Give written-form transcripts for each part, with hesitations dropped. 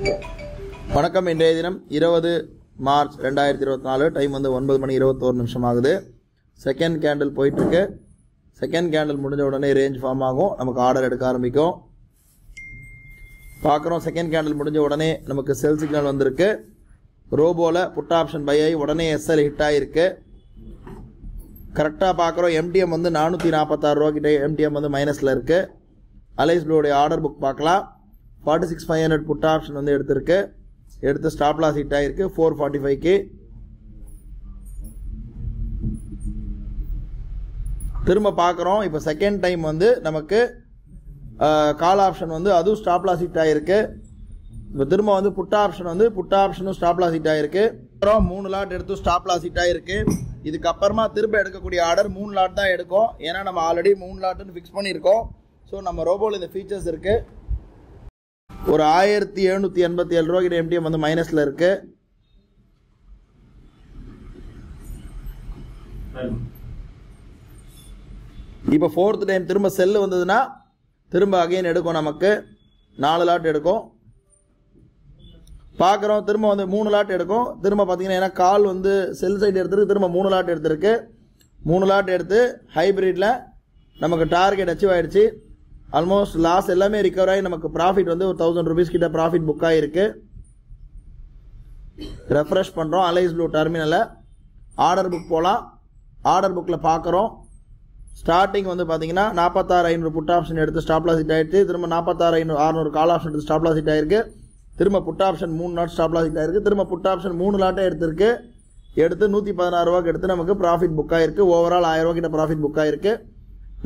வணக்கம். இன்றைய தினம் 20 மார்ச் 2024. டைம் வந்து 9:21 ஆகுது. செகண்ட் கேண்டில் போயிட்டுருக்கு. செகண்ட் கேண்டில் முடிஞ்ச உடனே ரேஞ்ச் ஃபார்ம் ஆகும், நமக்கு ஆர்டர் எடுக்க ஆரம்பிக்கும். பார்க்குறோம், செகண்ட் கேண்டில் முடிஞ்ச உடனே நமக்கு செல் சிக்னல் வந்திருக்கு. ரோபோவில் புட் ஆப்ஷன் பை ஆகி உடனே எஸ்எல் ஹிட் ஆகிருக்கு. கரெக்டாக பார்க்குறோம், எம்டிஎம் வந்து 446 ரூபா கிட்டே எம்டிஎம் வந்து மைனஸில் இருக்குது. அலைஸ் ப்ளூடைய ஆர்டர் புக் பார்க்கலாம். 46,500 புட் ஆப்ஷன் வந்து எடுத்திருக்கு. எடுத்து ஸ்டாப் லாஸ் ஹிட் ஆகிருக்கு 445க்கு. திரும்ப பார்க்குறோம், இப்போ செகண்ட் டைம் வந்து நமக்கு கால் ஆப்ஷன் வந்து அதுவும் ஸ்டாப் லாஸ் ஹிட் ஆகிருக்கு. இப்போ திரும்ப வந்து புட் ஆப்ஷனும் ஸ்டாப் லாஸ் ஹிட் ஆகிருக்கு. அப்புறம் 3 லாட் எடுத்து ஸ்டாப் லாஸ் ஹிட் ஆகிருக்கு. இதுக்கப்புறமா திரும்ப எடுக்கக்கூடிய ஆர்டர் 3 லாட் தான் எடுக்கும். ஏன்னா நம்ம ஆல்ரெடி 3 லாட்டுன்னு ஃபிக்ஸ் பண்ணியிருக்கோம். ஸோ நம்ம ரோபோவில் இந்த ஃபீச்சர்ஸ் இருக்குது. ஒரு 1787 ரூபா கிட்ட எம்டிஎம் வந்து மைனஸில் இருக்கு. இப்போ ஃபோர்த் டைம் திரும்ப செல்லு வந்ததுன்னா திரும்ப அகைன் எடுக்கும், நமக்கு 4 லாட் எடுக்கும். பார்க்குறோம், திரும்ப வந்து 3 லாட் எடுக்கும். திரும்ப பார்த்தீங்கன்னா ஏன்னா கால் வந்து செல் சைடு எடுத்துருக்கு, திரும்ப 3 லாட் எடுத்திருக்கு. 3 லாட் எடுத்து ஹைப்ரிட்டில் நமக்கு டார்கெட் அச்சீவ் ஆகிடுச்சு. ஆல்மோஸ்ட் லாஸ் எல்லாமே ரிகவர் ஆகி நமக்கு ப்ராஃபிட் வந்து ஒரு 1000 rupees கிட்ட ப்ராஃபிட் புக் ஆகிருக்கு. ரெஃப்ரெஷ் பண்ணுறோம் அலைஸ் ப்ளூ டெர்மினலை. ஆர்டர் புக் போகலாம். ஆர்டர் புக்கில் பார்க்குறோம், ஸ்டார்டிங் வந்து பார்த்தீங்கன்னா 46,500 புட் ஆப்ஷன் எடுத்து ஸ்டாப் லாஸ் ஹிட் ஆகிடுச்சு. திரும்ப 46,600 கால் ஆப்ஷன் எடுத்து ஸ்டாப் லாஸ் ஹிட் ஆகிருக்கு. திரும்ப put option 3 lot stop loss hit ஆகிருக்கு. திரும்ப புட் ஆப்ஷன் 3 லாட்டே எடுத்திருக்கு. எடுத்து 116 ரூபாய்க்கு எடுத்து நமக்கு ப்ராஃபிட் புக் ஆகிருக்கு. ஓவரால் 1000 ரூபா கிட்ட ப்ராஃபிட் புக் ஆகிருக்கு.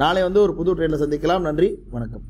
நாளை வந்து ஒரு புது ட்ரேடில் சந்திக்கலாம். நன்றி, வணக்கம்.